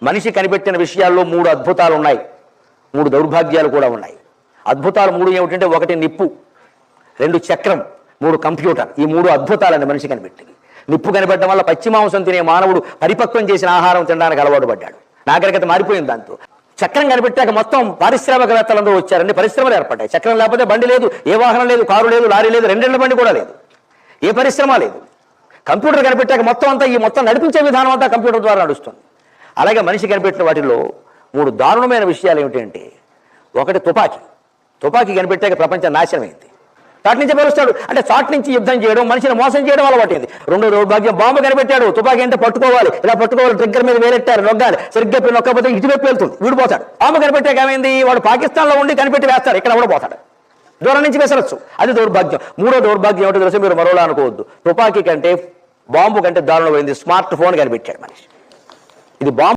మనిషి కనిపెట్టిన విషయాల్లో 3 అద్భుతాలు ఉన్నాయి, 3 దౌర్భాగ్యాలు కూడా ఉన్నాయి. అద్భుతాలు 3 ఏమిటంటే, 1 నిప్పు, 2 చక్రం, 3 కంప్యూటర్. ఈ 3 అద్భుతాలని మనిషి కనిపెట్టింది. నిప్పు కనిపెట్టడం వల్ల పచ్చి మాంసం తినే మానవుడు పరిపక్వం చేసిన ఆహారం తినడానికి అలవాటు పడ్డాడు. నాగరికత మారిపోయింది దాంతో. చక్రం కనిపెట్టాక మొత్తం పారిశ్రామికవేత్తలందరూ వచ్చారండి, పరిశ్రమలు ఏర్పడ్డాయి. చక్రం లేకపోతే బండి లేదు, ఏ వాహనం లేదు, కారు లేదు, లారీ లేదు, 2 బండి కూడా లేదు, ఏ పరిశ్రమ లేదు. కంప్యూటర్ కనిపెట్టాక మొత్తం అంతా, ఈ మొత్తం నడిపించే విధానం అంతా కంప్యూటర్ ద్వారా నడుస్తుంది. అలాగే మనిషి కనిపెట్టిన వాటిల్లో 3 దారుణమైన విషయాలు ఏమిటంటే, 1 తుపాకీ కనిపెట్టాక ప్రపంచం నాశనమైంది. చాటు నుంచి పేలుస్తాడు అంటే చాటు నుంచి యుద్ధం చేయడం, మనిషిని మోసం చేయడం అలవాటైంది. 2వ దౌర్భాగ్యం, బాంబు కనిపెట్టాడు. తుపాకీ అంటే పట్టుకోవాలి, ఇలా పట్టుకోవాలి, ట్రిగ్గర్ మీద వేలెట్టారు, నొగ్గాలి, సరిగ్గా నొక్కకపోతే ఇటువైపు వెళ్తుంది, వీడిపోతాడు. బాంబు కనిపెట్టాక ఏమైంది, వాడు పాకిస్తాన్లో ఉండి కనిపెట్టి వేస్తాడు, ఇక్కడ కూడా పోతాడు, దూరం నుంచి వేసరచ్చు. అది దౌర్భాగ్యం. 3వ దౌర్భాగ్యం ఏమిటో తెలుసు, మీరు మరోలా అనుకోవద్దు. తుపాకీ కంటే బాంబు కంటే దారుణమైంది, స్మార్ట్ ఫోన్ కనిపెట్టాడు మనిషి. ఇది బాంబు